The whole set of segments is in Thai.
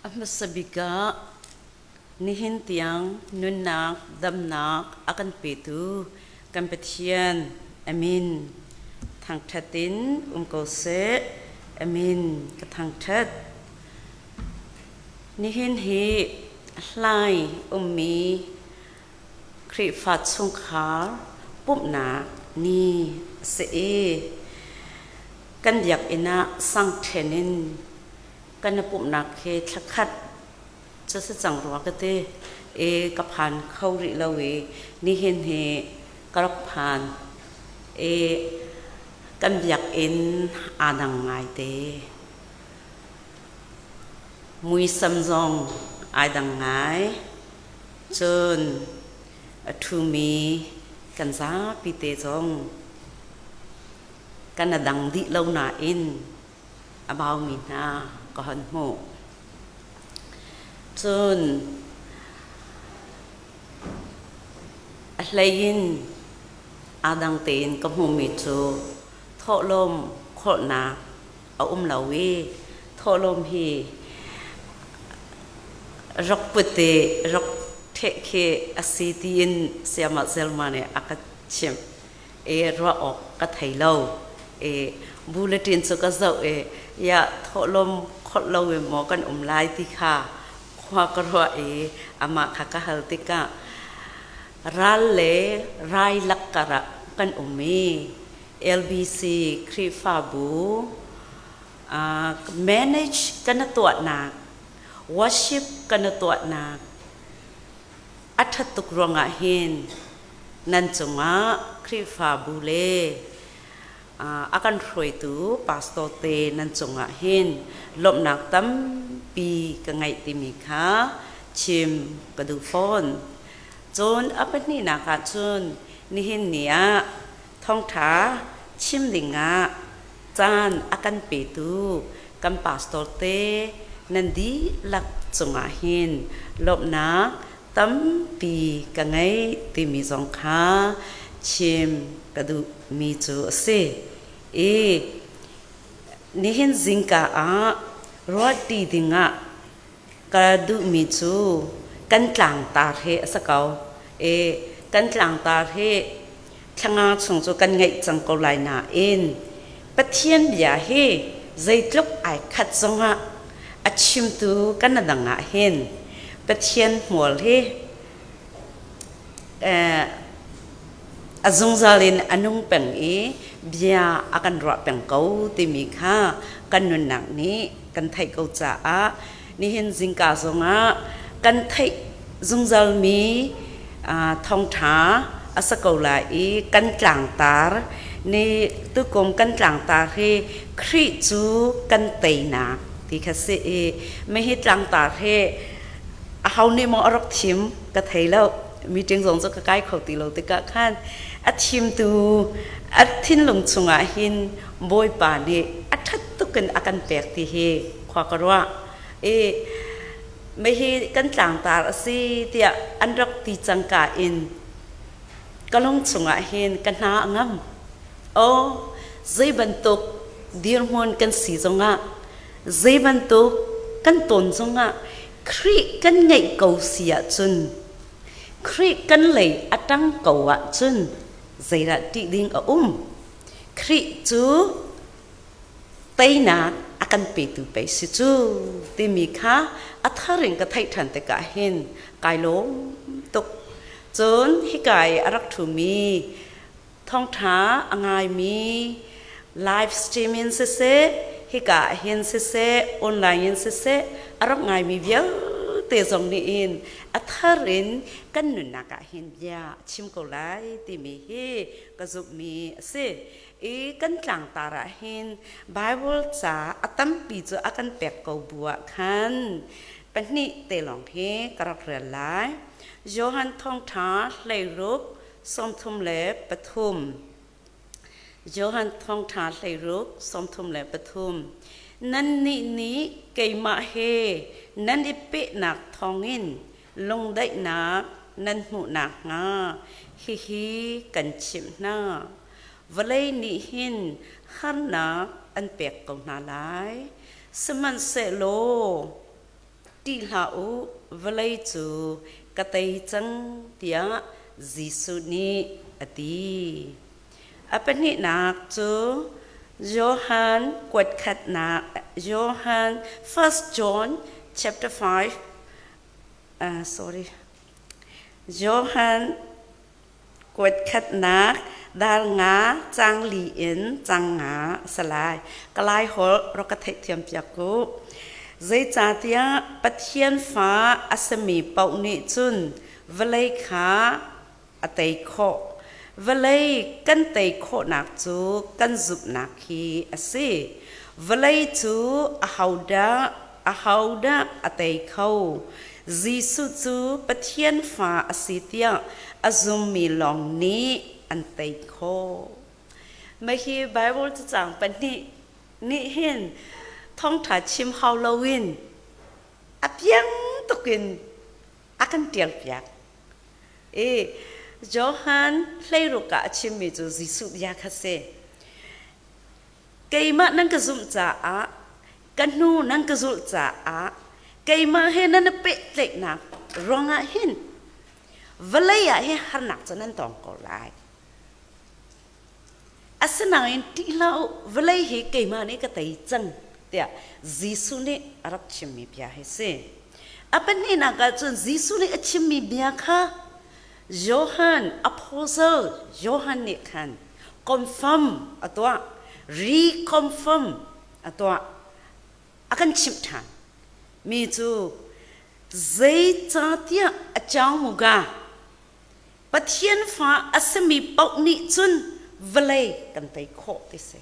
Amasabiga nihintiang nunak damnak akan petu competition amin thangthatin kose amin kathangthat nihin hi hlai mi khri fat sungkhar pupna ni se kan yak ina sang theninกันปุ่มนักเฮทักขัดจะสจังรัวกเตกับผ่านเข้าริลาเวนี่เห็นเฮกรับผ่านกันอยากเอ็นอาดังไงเตมุยซัมซองอาดังไงจนทูมีกันซาปิเตจงกันดังดิเลาหนาเอ็นอบาวมีนาก็หันโหจนอะไรยินอาดังเตนกับหูมิจูทอลมโคนาเอาลาวีทอลมฮีรักปุตเตรักเทเคอสิตีนเสียมาเซลมาเนี่ยอากัดชิมรัวออกกัดไทยเลาบูเลตินสุกะเจ้ายาทอลมขดเราหมอกันลายที่ค่ะควากรัวอามาขากะฮัลติกะรัลเลไรลักกะระกันมี LBC ครีฟาบู manage กันตัวนัก worship กันตัวนักอัฐตุกรวงอาหินนั่นจงะครีฟาบูเลakan roi tu pastor te nan chunga hin lom nak tam pi ka ngai ti mi kha chim ka du phone chon apani na ka chun ni hin nia thawngtha chim dinga chan akan pe tu kan pastor te nan di lak chunga hin lom na tam pi ka ngai ti mi jong kha chim ka du mi chu ase nihin zingka roti dinga ka du mi chu kan tlang ta he asakau kan tlang ta he thanga chung chu kan ngai chang ko lai na in pathian bia he zaitlok ai khat zonga achim tu kan danga hen pathian mol he azung zalin anung peng bia akan ro peng kau ti mi kha kan nun nak ni kan thai kau cha ni hin jingka zonga kan thai zung zal mi thawngtha asakau la kan tlang tar ni tu kom kan tlang tar he khri chu kan teinak ti kha se me hi tlang tar he a hau ni mo arok thim ka thai lo mi ting zong zo ka kai khau ti lo ti ka khan a thim tu a thin lung chunga hin boy pa ni a that tu kan akan pek ti he khwa karwa me hi kan tlang tar asi tia an rak ti changka in kalong chunga hin kan na ngam zai bantuk dir mon kan si zonga zai bantuk kan ton zonga khri kan ngai kau sia chun khri kan lei atang kawa chun zaira ti ding khri chu teinak akan pe tu pe si chu ti mi kha atharing ka thai than te ka hin kai lo tuk chon hi kai arak thu mi thawngtha angai mi live streaming se hi ka hin se online se arak ngai mi vial te zong ni in atharin kan nun naka hin ya chim ko lai ti mi hi ka zup mi se kan tlang tara hin bible cha atam pi chu akan pek ko bua khan pani te long he karak re lai johan thawngtha hlei rup som thum le pathum johan thawngtha hlei rup som thum le pathum nan ni keima he nan ipe nak thongin long dai nak nan mu nak nga hi kan chim na valai ni hin han nak an pek ko na lai สมันเสโล ti lau velai chu katai chang tia Gisu ni ati apani nak chu Johann quat khat na Johann 1 John chapter 5 Johann quat khat nak dal nga chang li in chang nga salai kalai hol rokathek thiam piaku zai cha tia pathian fa asami pau ni chun velai kha atei kho velai kan tei kho nak chu kan zup nak hi ase velai chu ahauda atei kho Gisu chu pathian fa asitia azum mi long ni an tei kho mai hi Bible chu chang pan ni hin Thawngtha chim Halloween apiang tokin akan tial piak Johann leiruka chimmi chu Gisu ya khase keima nang ka zum cha a kanu nang ka zul cha a keima he nan pe tlek na ronga hin velaya he harnak chanan tong ko lai asana in ti lau velai he keima ne ka tai chang tia Gisu ne arak chimmi pya he se apan ni na ka chun Gisu ne achimmi bia kha Johann apostle Johann ni khan confirm atwa reconfirm atwa akan chim than mi chu zai cha tia achang muga pathian fa asami pau ni chun velai kan tai kho ti se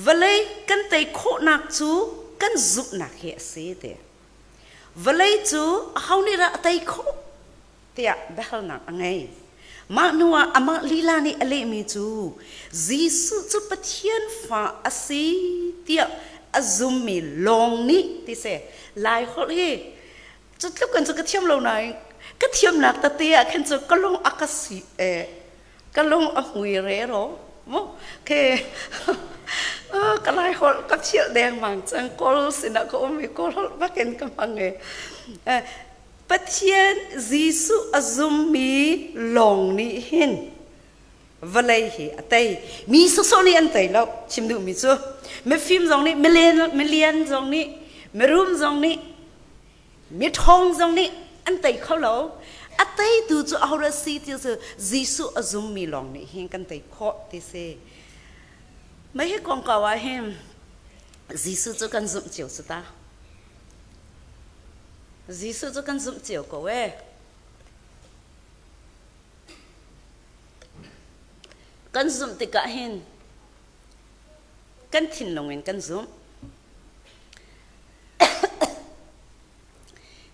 velai kan tai kho nak chu kan zup nak he se te velai chu hauni ra tai kho tia behal nak angai ma nuwa ama lila ni ale mi chu Gisu chu pathian fa asi tia azum mi long ni ti se lai hol hi chu tluk kan chu ka thiam lo nai ka thiam nak ta tia khan chu kalong akasi kalong a hui re ro mo ke ka lai hol ka chiel deng mang chang kol sina ko mi kol hol ba ken ka mange pathian Gisu azum mi long ni hin velai hi atai mi so ni an tai lo chimdu mi chu me film zong ni million zong ni me room zong ni me thong zong ni an tai kho lo atai tu chu aura si ti chu Gisu azum mi long ni hin kan tai kho ti se mai he kong ka wa hem Gisu chu kan zum chiu su ta Gisu chu kan zum chiu ko we kan zum ti ka hin kan thin longin kan zum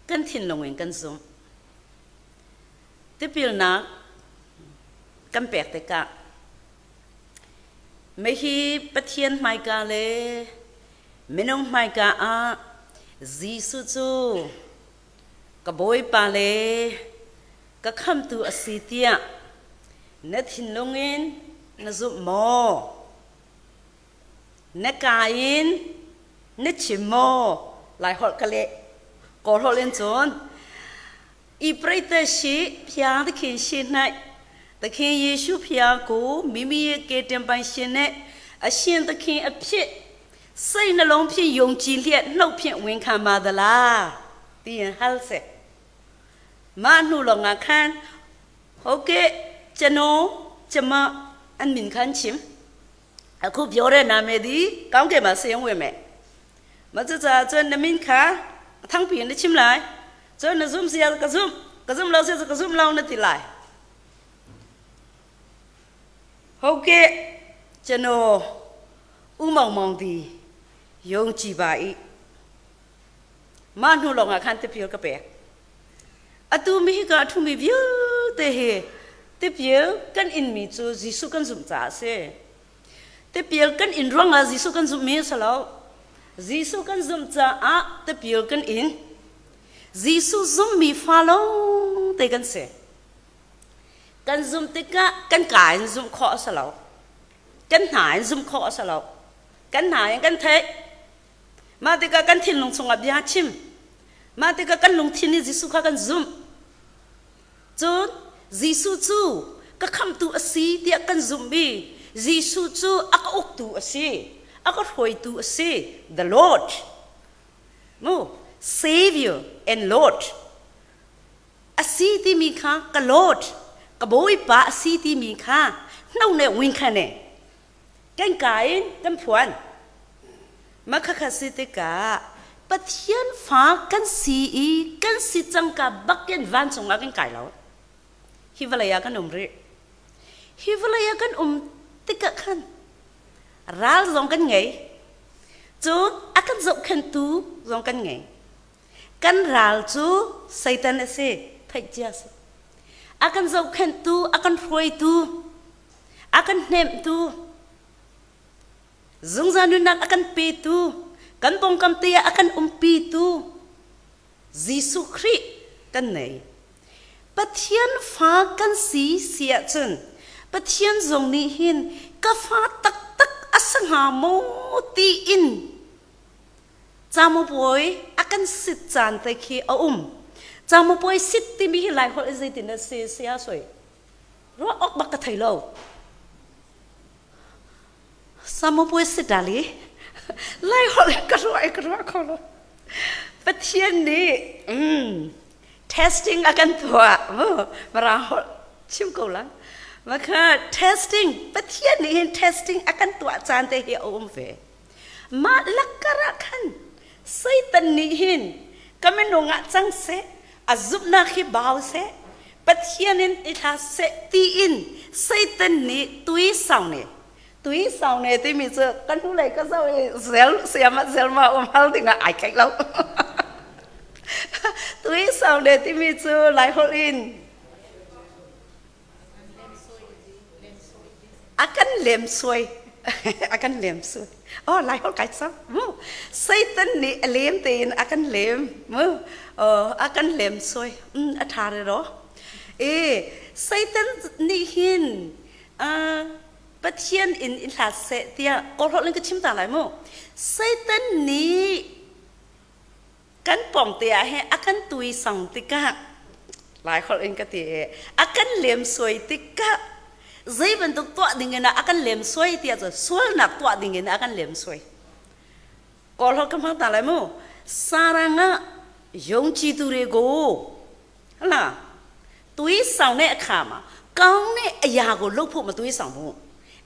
kan thin longin kan zum ti pil na kan pek te ka me hi pathian mai ka le menong mai ka a Gisu chu ka boy pa le ka kham tu asitia na thin longin na zum mo na kain na chimo lai hol kale ko holen chon I prete shi phya de khin shin nai de khin Yesu phya ko mimi ye ke tem ban shin ne a shin de khin a phit sai na long phit yong ji liat nau phit win khan ma da la ti yan hal se ma nu lo nga khan okay chano chama an min khan chim akuပြောတဲ့နာမည်ဒီကောင်းကင်မှာဆင်းဝင်မယ်မကြကြကျွန်းနမင်းခါထန်းပြင်းချင်လိုက်ကျွန်းနဇုံစီယကဇုံလောက်စီကဇုံလောက်နဲ့တိလိုက်ဟုတ်ကဲ့ကျွန်တော်ဥမောင်မောင်ဒီယုံကြည်ပါ၏မနှုလောငါခန်းတပြကပဲအတူမိကအထူမိပြတဲ့ဟဲတပြကန်အင်မီချူဂျီဆုကန်ဇုံစာစေte piel kan in ronga Gisu kan zum me salo Gisu kan zum cha a te piel kan in Gisu zum mi follow te kan se kan zum te ka kan kai zum kho salo kan hai zum kho salo kan hai kan the ma te ka kan thin long chung a bia chim mà thì các lùng thiên ni Giêsu các zoom chốn Giêsu chu các khăm tu asi thì các zoom bi Giêsu chu các ốc tu asi các hồi tu asi the Lord no Savior and Lord asi thì mi kha các Lord các bôi ba asi thì mi kha nâu nè win kha nè cái phuan mà khắc khắc sĩ cả bất thiên phá căn sĩ chẳng cả bắc kiến van trong cái cải lão Himalaya kan umri Himalaya kan tika kan ral dòng kan ngay chú akan dọc kan tu dòng kan ngay kan ral chú Satan ase thay chia akan dọc kan tu akan phơi tu akan nem tu zung zanun nak akan pi tu kan pong kam tia akan pi tu Giêsu Khrih kan nei Pathian phá kan sia chun Pathian zong ni hin ka phá tak asang ha mo ti in chamu boy akan sit chan te khi chamu boy sit ti mi lai hol zai tin se sia soi ro ok bak ka thai lo chamu boy sit dali lai hol ka ro kholo Pathian ni testing akan tua merahol cium kau lang maka testing Pathian ni testing akan tua cantik ya ve mak lakarakan Satan ni hin kami nongak cang se azub nak hi bau se Pathian ni itha se tiin Satan ni tui sang ne ti mi se kan tu lai ka sao zel ma hal tinga ai kai lau Tuy sao để tìm mi chú lại hôn in akan lem xuôi lại hôn cái sao Satan ni lem tiền akan lem akan lem xuôi thà rồi đó Satan ni hin Pathian in là sẽ tia có hôn lên cái chim ta lại mu Satan ni kan pom tia he akan tui sang tika lai khol in ka ti akan lem soi tika zai ban tok to dingena akan lem soi tia zo sul nak to dingena akan lem soi kol hol kam ta lai mo saranga yong chi tu re go hala tui sang ne kha ma kaung ne aya go lok phu ma tui sang mo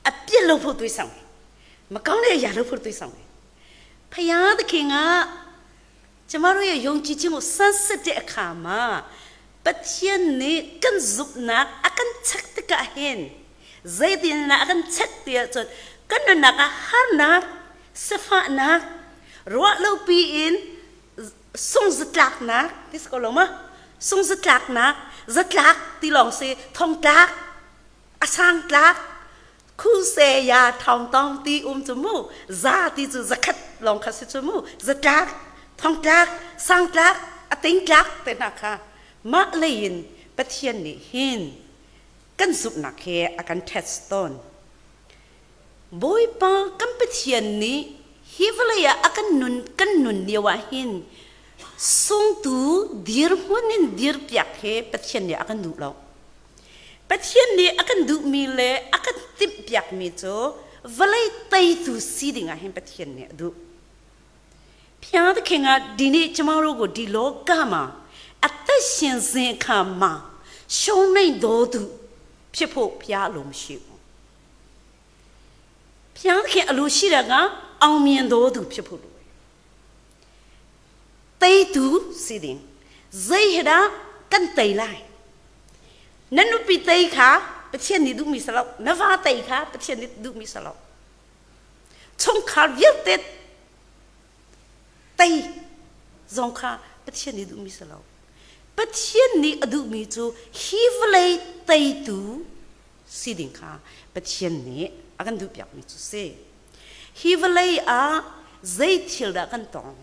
a piet lok phu tui sang ma kaung ne aya lok phu tui sang phaya ta kinga Chamaru ya yong chi chingo sunset de akama Pathian ni kan zup nak akan chak tika hen Zaidin na akan chak tia chot kan na ka har nak sefa nak ruwa lo pi in sung zatlak nak tis ko loma sung zatlak nak zatlak ti long se Thawngtha asang tlak khu se ya Thawngtha ti chumu za ti chu zakat long khasi chumu zatlak Thawngtha sang tlak ating tlak teinak ma lein Pathian ni hin kan zup nak he akan test ton boy pa kan Pathian ni hivalaya akan nun niwa hin sung tu dir hunin dir piak he Pathian ni akan du lo Pathian ni akan du mi le akan tip piak mi cho valai tai tu sidinga hin Pathian ni du Pia the king at dini chamarogo di lo gama at the shin kama show me do people pia lum ship Pia the king alushiraga almian do people They do sitting Zay heda kan tay lai Nanu pi tay ka Pathian ni du mi salok Nava tay ka Pathian ni du mi salok Chong kar viet tet Tay Zong ka Pathian ni du mi salok Pathian ni adu mi chu hivlay tay tu sitting ka Pathian ni akan du piak mi chu se hivlay a Sui Tial kan tong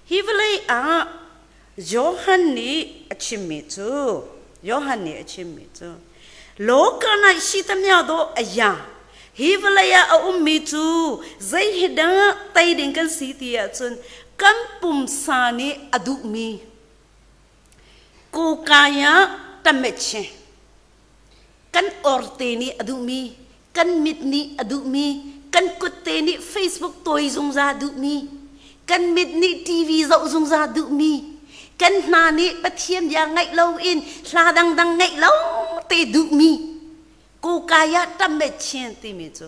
hivlay a Johan ni chinmi chu lokana sitamya do aya hivalaya a ummi chu zai hida tai ding kan sitia chun กันปุ่มสานีอดุมีกูกายะตัมเมชกันออร์เตนีอดุมีกันมิดนีอดุมีกันกุเตนีเฟซบุ๊กตัวอีจงซาดุมีกันมิดนีทีวีเจ้าจงซาดุมีกันนานีปะเทียนยังไงเราอินลาดังไงเราเตดุมีกูกายะตัมเมชตีมิโจ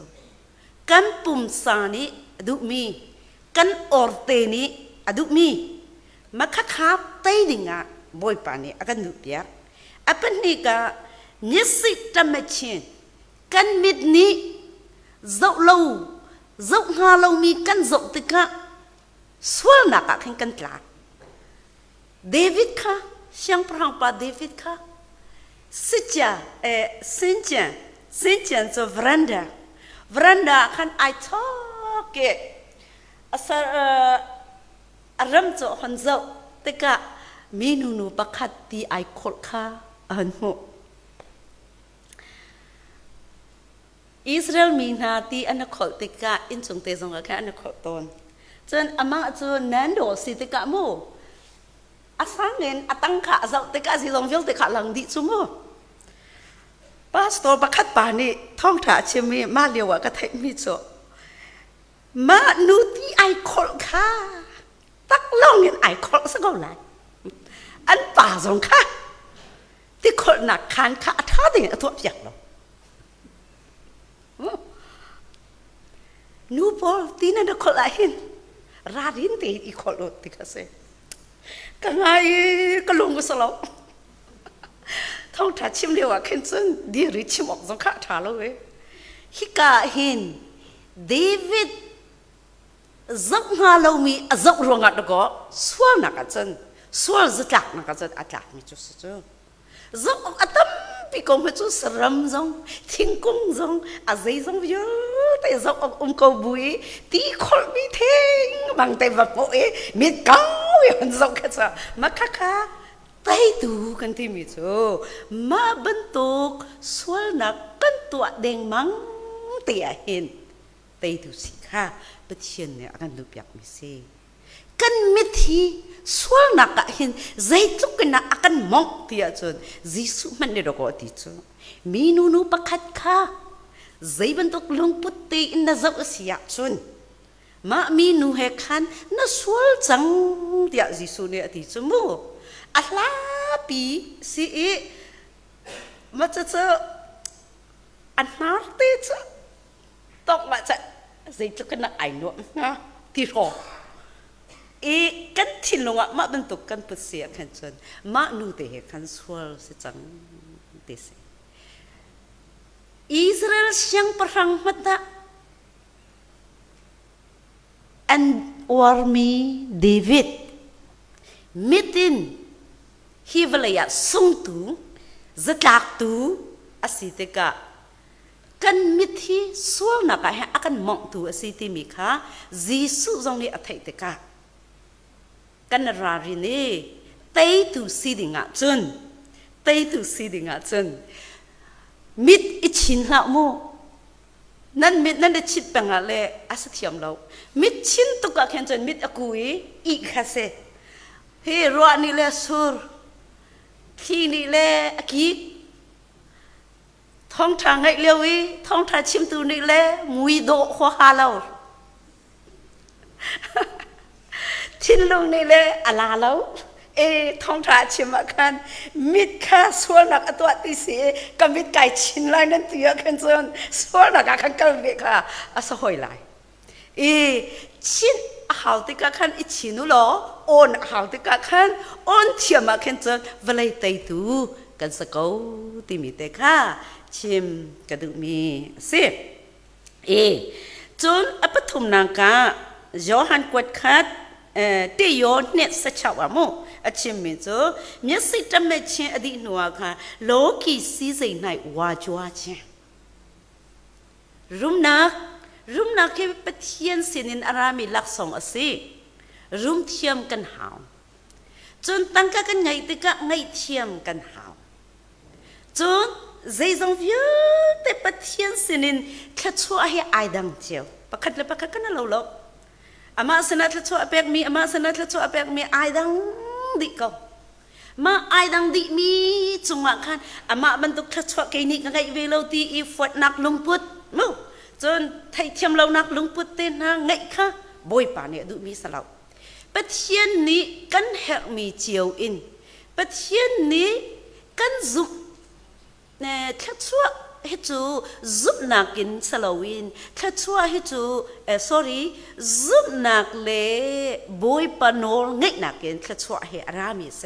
กันปุ่มสานีอดุมีกันออร์เตนีอดุมีมาคักคับเตดิงะบอยปานีอากันดุเปียอเป็นนี่กะนิสิตมเชนกันมิดนี้เจ้าเราเจ้าหาเรามีกันเจ้าติกะสวลนักขันกันตลาดเดวิดค่ะเชียงพรังปาเดวิดค่ะสิจ้าสินจะวรันดาขันไอทอกเกอสอารมณ์จะหันเจ้าติกะมีนูประคัดตีไอคอลค่ะอันโมอิสราเอลมีนาตีอันนักขอติกะอินสงเตจงกันอันนักขอตนจนอามาจนนันโดสิติกะโมอาสังเงินอาตังขะเจ้าติกะสิลงฟิลติกะหลังดิจุโมพาสตอร์ประคัดปานี่ท่องถาเชมีมาเลียวกะเทมิโจมานูตีไอคอลค่ะตักลองเงินไอคอลสักก่อนเลยอันป่าสงค่ะที่คนหนักคานค่ะท่าเดียตัวอย่างเรานูบอลตีนั่นคนละหินราดินตีอีกคนละติกาเซ่กันไงก็ลงกุศลท่องทัดชิมเดียวกันจนดีริชิมออกสงค่ะท่าเลยฮิกาหินเดวิดจับหาเรามีจับรวงกันก็สวนักจันสวลจะจักนักจันอาจารย์มีจุดสุดจับอัตมปีกงมีจุดสรัมจงทิ้งกงจงอาศัยจงเยอะแต่จับกบุยตีคนมีเทงบางแต่แบบโอ้ยมีเก้าอย่างจับกันจ้ะมาค่ะไปดูกันที่มีจุดมาบรรทุกสวลนักกันตัวแดงมังเตียเห็นไปดูสิค่ะปะเทียนเนี่ยอาการดูแบบมิเซ่กันมิทีสวลนักเห็นใจทุกข์นักอาการมองเตียจนจิสุมันเนี่ยเราก็ติดจนมีนูประคัดค่ะใจบรรทุกลงพุทธิอินทร์จับเสียจนมามีนูเฮคันน่าสวลจังเตียจิสุเนี่ยติดจมูกอัลลาปีสิมาจะอันนาร์ติจะต้องมาจะใจทุกข์นักไอ้หนุ่มนะที่รอกันทิ้งลงมาบรรทุกกันปุเสียกันจนมานูเตะกันสวลสิจังเดสอิสราเอลเชียงพรังมัดนะอันวาร์มีเดวิดมิดินฮิวเลยส่งตูจะตักตูอาศิเตกะกันมิทีสวลนักให้อากันมองตูอาศิติมิค่ะจิสุจงนี้อัฐิเตกะกันรารินีเตยตุสีดิ่งจนมิดอิชินละโมนั่นมิดนั่นได้ชิดเป็นอะไรอาศัยยามเรามิดชินตุกะแค่จนมิดอกุยอีกค่ะเซ่เฮรัวนี่แหละสุรที่นี่แหละกีท้องทางให้เลี้ยวท้องทางชิมตูนี่แหละมุยโดหัวหาเราทิ้งลงนี่เลยอะไรแล้วท้องทาชิมกันมิดข้าส่วนนักตัวที่เสียกับมิดไก่ชินไลนั่นตัวกันจนส่วนนักกันกันมิดค่ะอาศัยไลชินหาวติกาขันอิชินุโลโอนหาวติกาขันโอนเทียมกันจนเวลาเตยตูกันสกูติมิเตค่ะชิมกระดูมีสิจนอปทุมนางกาโยฮันกวดคัดที่โยนเนี่ยสัจจวามุอาชิมิโจมีสิทธิ์ไม่เชื่ออดีตนัวค่ะโลกีซีใจในวาจวาเชรุมนักที่ปะเทียนสินินอารามีลักษณ์สิรุมเทียมกันหาวจนตั้งกันไงติกะไงเทียมกันหาวจนใจจงวิวแต่ปะเทียนสินินแค่ชัวให้ไอดังเจียวประคัดเลยประคัดกันนั่นเรา อามาสนัดละชัวเปกมีอามาสนัดละชัวเปกมีไอดังดิก็มาไอดังดิมีจุงมาคันอามาบรรทุกละชัวเกนิกไงเวลาตีอีฟดนักลงพุดมั้งจนไทยเทียมเรานักลงพุดเต้นนะไงค่ะบอยป่าเนี่ยดูมีสลับประเทศนี้กันแหกมีเจียวอินประเทศนี้กันซุปเนี่ยละชัวให้จูซุปนักกินสลาวินละชัวให้จูsorry ซุปนักเล่บอยปานอลไงนักกินละชัวให้อารามีเส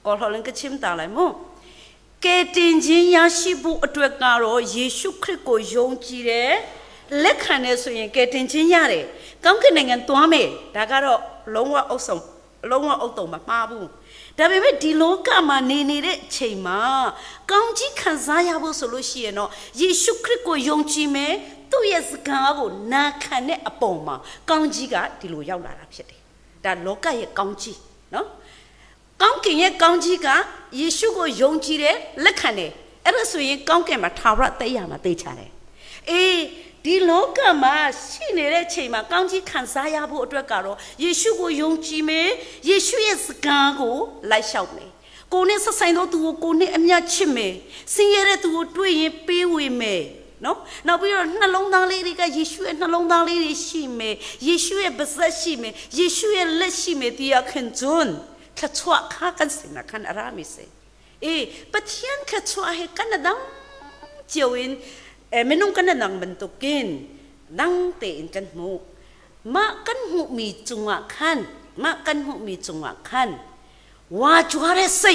ก็เขาเล่นก็ชิมตาเลยมั้งเกตินจินยาชิบุอตัวการoเยซูคริสต์ก็ยงจีเร่เล็กขนาดส่วนเกตินจินยาเร่กังกินเงินตัวเมแต่ก็ลงว่าเอาสมลงว่าเอาตัวมาบุแต่ไม่เป็นดีโลกามานี่เด็ใช่ไหมกังจีขันซายาบุสโลชีเนาะเยซูคริสต์ก็ยงจีเมตัวเยสกาบุนักขันเนี่ยอปอมากังจีก็ดีโลยาวลารับเสด็จแต่โลกาเยกังจีเนาะกังกินเยกังจีก็เยซูก็ยงจีเร่เล็กขนาดเออส่วนกังกินมาทาวระเตยามาเตยชาเร่ดีโลกามาสิ่งนี้เลยใช่ไหมกังจีขันสายาบุตรการ์เยซูก็ยงจีเมเยซูเยสกาก็ไล่ชาวเมกูเนี่ยสักสิ่งตัวกูเนี่ยอันยังชิมเมสิ่งอะไรตัวด้วยยังเปรี้ยวเมเนาะนับไปว่านั่งลงดังเลยก็เยซูนั่งลงดังเลยชิมเมเยซูเยบสัชิมเมเยซูเยเล็ชิมเมที่อยากขึ้นจนแค่ชั่วข้ากันสินะขันอารามิเสประเทศแค่ชั่วให้กันดังเจียวอินไม่นุ่งกันนังบรรทุกินนั่งเตะกันหูมากันหูมีจุงหวะขันมากันหูมีจุงหวะขันว่าจวาร์สิ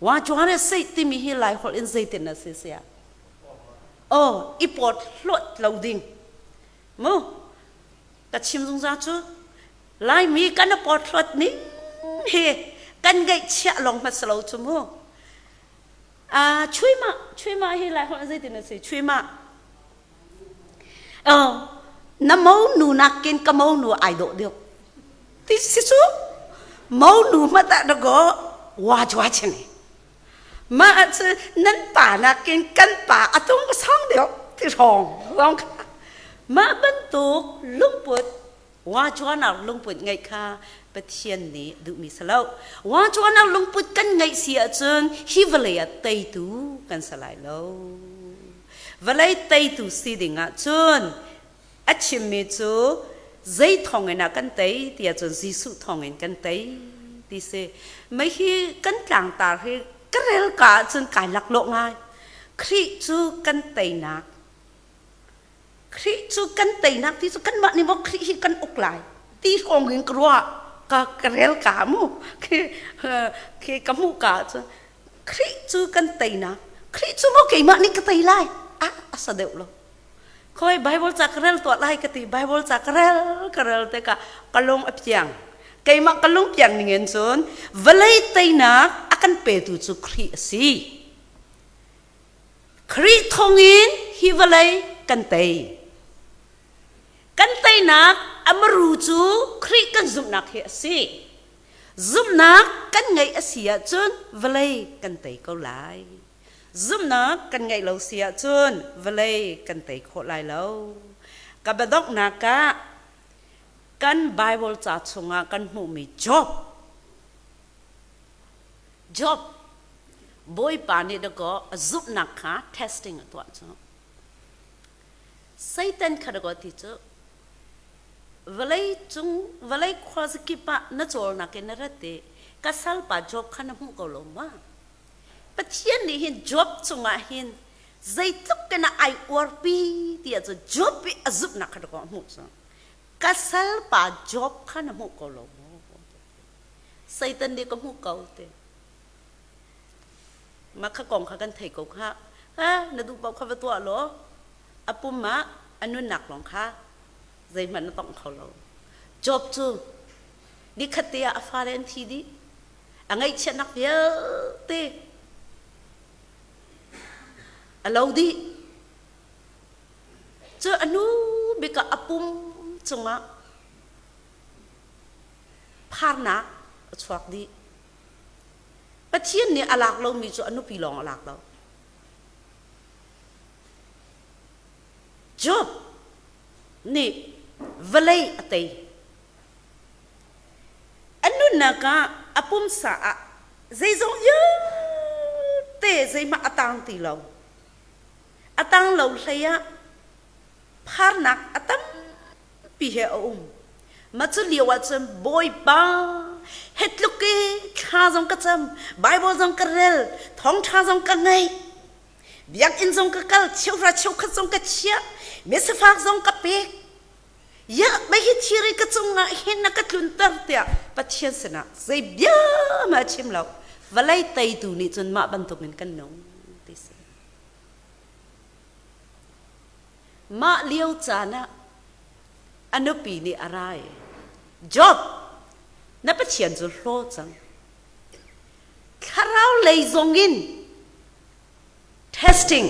ว่าจวาร์สิที่มีให้หลายคนอินใจเต็นนะเสียอีปอดหลดเหลาดิ่งมั้งกัดชิมจุงจ้าจูหลายมีกันปอดหลดนี่เฮกันไงเชี่ยลงมาสโลจูมั้งช่วยมาให้หลายคนใจเต็นนะสิช่วยมาน้ำมูหนูนักกินกับมูหนูไอโดเดียวที่สิสุมูหนูมาแต่ละก็ว่าจวาเช่นมาจะนั่นป่านักกินกันป่าอะตุ้งก็ช่างเดียวที่ทองลองมาบรรทุกลุงปุดว่าจวนักลุงปุดไงค่ะประเทศนี้ดูมีสลาวว่าจวนักลุงปุดกันไงเสียจนฮิวเลยเตยตูกันสลายแล้วเวลาเตยตูสิดิ่งจนอัจฉริยะใจทองเงินกันเตยที่จนจิสุทองเงินกันเตยที่เสไม่ใช่กันกลางตาให้กระเรลกาจนกายหลักโลกง่ายคริจูกันเตยนักคริจูกันเตยนักที่สุกันมานี่บอกคริกันอกไหลที่ทองเงินกลัวกระเรลกามูคือกมูกาจนคริจูกันเตยนักคริจูบอกกี่มานี่ก็เตยไล่สะเดวโลคอยไบเบิลจากเรลตัวไล่กติไบเบิลจากเรลแต่กะกะลงอภิยังไกมักกะลงเพียงเงินส่วนเวลาเตยนักakan petu tu kri si kri thongin hivalai kantai nak amru chu kri kan zum nak he si zum nak kan ngai asia chun valai kantai ko lai zum nak kan ngai lo sia chun valai kantai kho lai lo ka badok naka kan bible cha chunga kan mu mi job boy pani da ko zup nakha testing atwa chu satan khada ko ti chu valai khwas ki pa na chol na ke na rate kasal pa job khana hu ko lo ma pathian ni hin job chunga hin zai tup ke na ai or pi ti chu job pi azup na khada ko hu chu kasal pa job khana hu ko lo satan ni ko hu ko teมาข้ากองข้ากันไทยกงข้านาดูบอกข้าว่าตัวหรออปุ่มมาอันนู้นหนักหรอข้าใจมันต้องเขาเราจบจูดิขัดเตียอฟาเรนทีดิอังไงเช่นนักเยอะเตะเราดิเจออันนู้นบิกอปุ่มจงอ่ะพาร์นักสวัสดีประเทศนี้อลากเรามีจุดอนุปีลองอลากเราจบนี่เวลัยอะไร นักอาปุ่มสาใจจงเยอะเตะใจมาตังตีเราตังเราเลยอะพานักตังปีเหอมาจะเลี้ยวว่าจะบอยบ้าเฮ็ดลูกเกข้าจงกระจำไบเบิลจงกระเรลท้องท่าจงกระไงเบียกอินจงกระกัลเชี่ยวราเชี่ยวขัดจงกระเชี่ยเมสฟากจงกระเปกยะไม่เห็นชีริกจงเห็นนักลุนตั้งเตียปัจเจียนสนะใจเบียมาชิมเราวันไล่ไตดูนี่จนมาบรรทุกเงินกันน้องที่สิมาเลี้ยวจานะอันนู้ปีนี่อะไร job นับปัจเจียนจุดโลจังข้าเราเลยจงอิน testing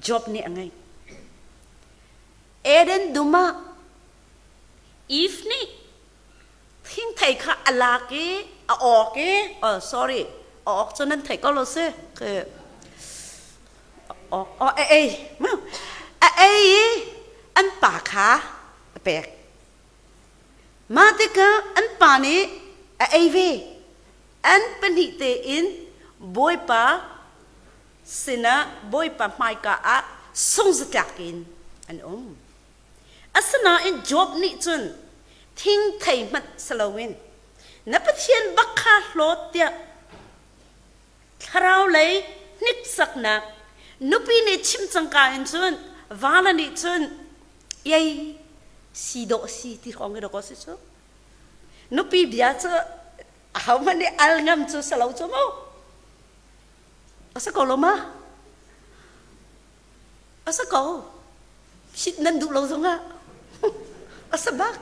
job นี่ยังไงเอเดนดูมาif นี่ทิ้งไทยข้าอะไรกี้ออกกี้sorry ออกจนนั้นไทยก็รู้สึกคือออกเอ้มั้งเอ้อันป่าขาแปลกมาติกะอันป่านี้เอ้วีอันเป็นหิเตอินบอยป่าสินะบอยป่าไม่กะส่งสกัดกินอันอาสนะอิน job นี่จนทิ้งไทยมัดสลาวินนับเชียนบักคาโลดเดียคราวเลยนิกสักนักนุปีนี่ชิมจังการจนวาลนี่จนยัยสีดอกสีที่ของเราก็สิจ้ะนุปีเบียร์จ้ะเอามันนี่อัลงามจ้ะสลาวจ้ะมั้งอาศักลมาอาศักชิดนั่นดูเราจ้ะอาศักบัก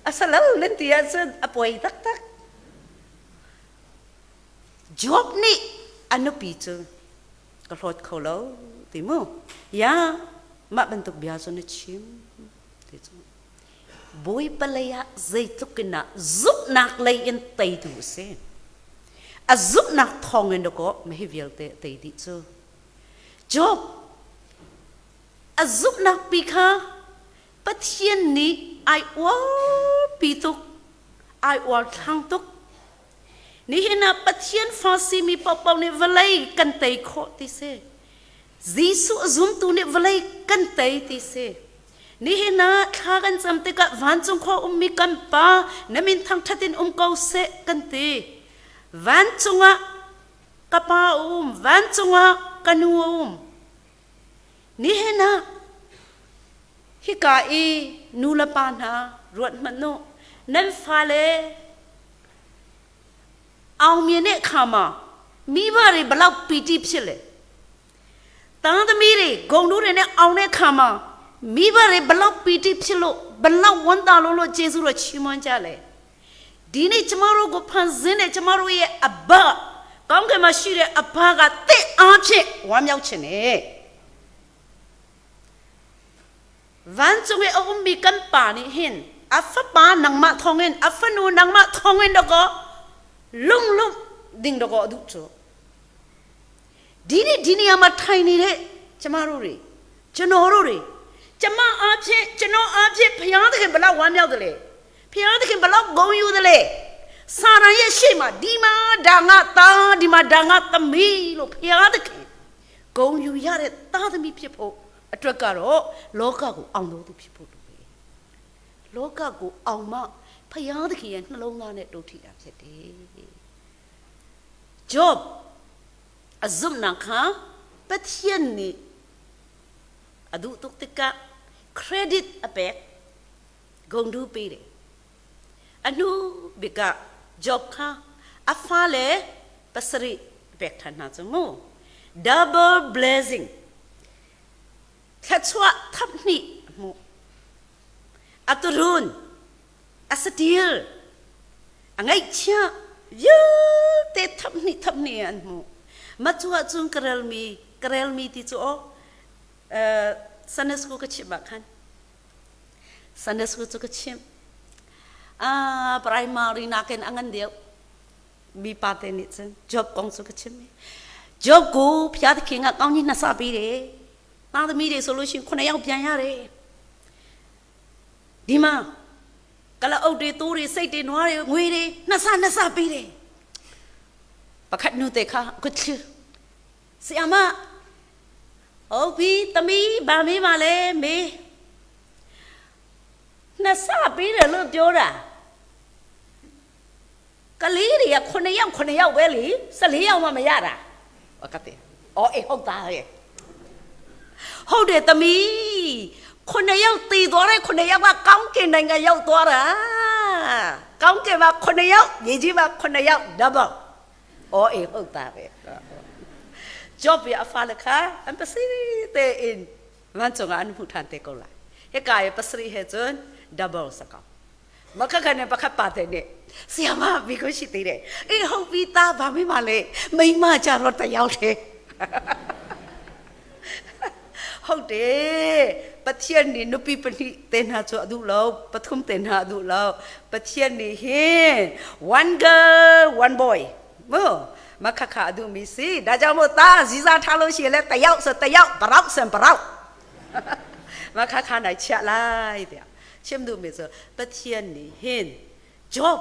อาศักแล้วเล่นที่อาศักอภัยตัก job นี่อันนุปีจ้ะก็รอดเขาแล้วติโมยามาบรรทุกเบียร์จ้ะนี่ชิมบอยปลายใจทุกข์นะจุกนักเลยยันไตดูเสียจุกนักทองเงินดก็ไม่เวิลเตดิจ้ะจบจุกนักปีค่ะปัจจัยนี้ไอวอลปีตุกไอวอลทางตุกนี่เห็นนะปัจจัยฟาซีมีปอบๆเนี่ยเวลัยกันไตโคติเสจีสุจุมตัวเนี่ยเวลัยกันไตติเสนี่เห็นนะข้ากันจำติกะวันจงข้ามีกันป้าน้ำมินทางทัดินเกาเสกันตีวันจงะกะป้าวันจงะกันหัวนี่เห็นนะฮิกาอีนูลปานะรวดมันโนนั่นฟ้าเลยเอาเมียเนี่ยข้ามามีบารีบลาวปีติพิเลยตั้งแต่มีเลยกงดูเนี่ยเอาเนี่ยข้ามามีบารีบลาวปีติพิโลบลาววันตาโลโลเจสุโรชิมันจ้าเลยดีนี่จมารุกุพันซินเนี่ยจมารุเย่อับบะก้องเกมาชีเรอับบะกะเตะอาเชวามยาวเชเน่วันจงเอมีกันป่านี่เห็นอัฟปานังมาทองเงินอัฟนูนังมาทองเงินดอกลุ่มดิ่งดอกดุจ่อดีนี่อามาไทยนี่เลยจมารุรีจโนรุรีจมาอาเชจโนอาเชพยาตะเข็นบลาวามยาวเดเลยพยาตะเข็นบลาวกงยูเดเลยสาระเยชิมาดีมาดังอาตาดีมาดังอาตมีโลพยาตะเข็นกงยูยาเรตาตมีเพียบโออัตรการโอโลกากูเอาโนตุพิโพตุเวโลกากูเอามาพยาตะเขียนนลงนาเนี่ยดูที่อาเสด็จบจุมนักฮะปัจจัยนี้อดูตุกติกะเครดิตอเปกกงดูปีเลยอนุบิกะจบค่ะอัฟฟาเลปัสริเปกทันนาจมู double blessingแค่ชัวทับนี่มูอัตุรุนอัสติลอังไงเชี่ยยูเตทับนี่อันมูมาชัวจุงกระเลมีที่ชัวสันนิษฐานก็ชิบะคันสันนิษฐานก็ชิบprimary นักเรียนอันเดียวมีปาเตนิจัน job กองสุก็ชิบ job กูพิจารณาเข่งอ่ะกองนี้น่าสาบีเลยน่าจะมีเรื่อง solution คนไหนอยากเปลี่ยนอะไรดีมา cái là ông đi tu đi xây đi nói nguy đi nó sa pi đi bác khách nu tê kha cứ chứ xí mà ô pi tami ba mi mà lê mi nó sa pi rồi luôn cho ra cái lý đi àคนnày yêu về lý sao lý yêu mà mày ra à bác khách ấy không ta vậy không để tamiคนnày yêuตีตัวได้คนnày yêuว่าก้องเก่งในไงyêuตัวละก้องเก่งว่าคนnày yêuยี่จีว่าคนnày yêu double โอ้không ta vậy job ya afal kha am pasri te in man chonga an phutan te ko la he kai pasri he chon double sakam makha khane pakha pa te ne siama bi ko shi ti de hau pi ta ba mai ma le mai ma cha ro ta yaw the ဟုတ်တယ်ပတိယနေနုပိပတိတေနာချောအဒုလောပထုမတေနာအဒုလောပတိယနေဟင် one girl one boy မောမခခအဒုမီစီဒါကြောင့်မို့သားဇီစာထားလို့ရှိရင်လဲတယောက်ဆိုတယောက်ဘရောက်စံဘရောက်မခခနိုင်ချက်လိုက်တဲ့ชิมดูมั้ยဆိုပတိယနေဟင် job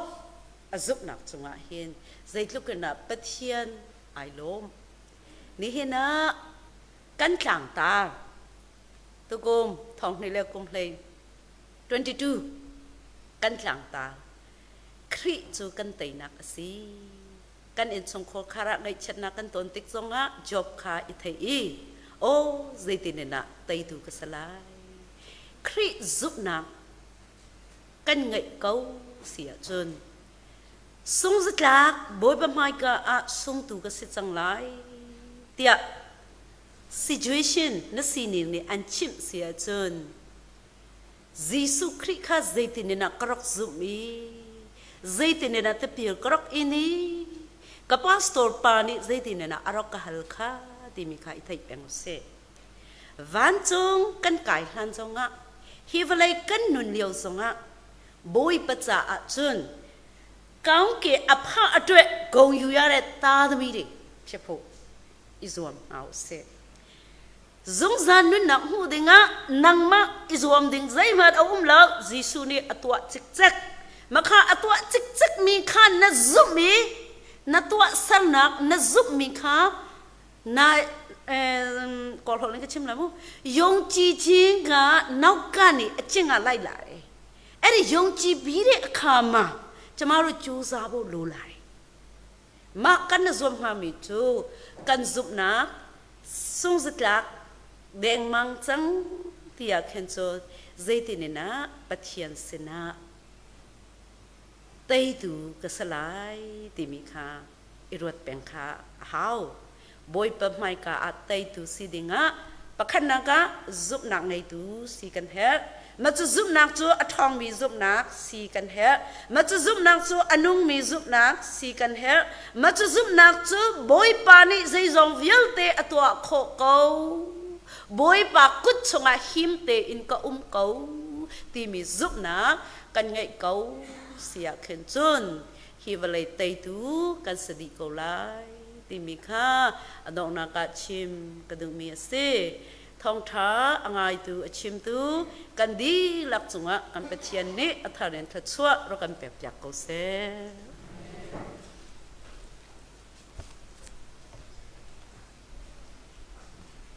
အဇုနာချုံဟင်ဇိတ်လုကနာပတိယအိုင်လုံးนี่เห็นนะกันกลางตาตุกมทองนี่เรียกกุมเพลง22กันกลางตาคริจูกันเตนักสิกันเอ็นสงโคคาระไงชนะกันตนติกซงะจบคาอิเทอีโอ้เจตินนะเตยดูกสลายคริจุนักกันไงเก้าเสียจนสงสลักบอยบะไมกะอะสงตูกสิจังไลเตีย situation นั่นสินี่อันชิมเสียจนยิสุคริข้าเจตินนะกรอกซุมีเจตินนะเตปีกรอกอินีกับพาสตอร์ปานิเจตินนะอารอกฮัลข้าที่มีข้าอิทัยเป็นอุเสวันจงกันไก่หันจงอ่ะฮิวเลยกันนุนเลียวจงอ่ะบอยปัจจาอจุนก้าวเกอภาอด้วยกงอยู่ยาเรตาดมีดิเชฟโฮอิซวมเอาเสจงจานุนนักหูดิงะนังมาอิซวมดิงใจมาเอาแล้วยิสุนี่อตัวจิกจิกมาข้าอตัวจิกจิกมีข้านัซุมีนัตัวสันนักนัซุมีข้านายกอลฮอลนี่ก็ชิมแล้วมั้งยงจีจิงกะนักการนี่จิงอะไรล่ะไอ้ยงจีบีเรข้ามาจะมารู้จูซาบุลูไลมากันนัซุมฮามิจูกันซุปนักสุงสลักเด้งมังจังที่อยากเห็นโจเจตินนะปะเทียนเสนาเตยดูกสลายติมิคาอิรวดเป็นคาฮาวบอยปะไมกาอัตเตยดูสิดิงะปะขันนักะซุปนักไงดูสีกันเฮมาจะซุปนักจูอทองมีซุปนักสีกันเฮมาจะซุปนักจูอนุงมีซุปนักสีกันเฮมาจะซุปนักจูบอยปานิใจจงวิลเตอตัวโคเกาบอยปากุดชงอาหิมเตอินก็เกาที่มีซุปนักกันไงเกาเสียขึ้นจุนฮิวเลยเตยดูกันสติโกไลที่มีค่าอดองนากาชิมกระดุมมีเสท่องท้าอ่างดูชิมดูกันดีหลักจุงะกันเป็นเทียนนี้อัฐานทัดชัวเรากันแบบอยากเกาเส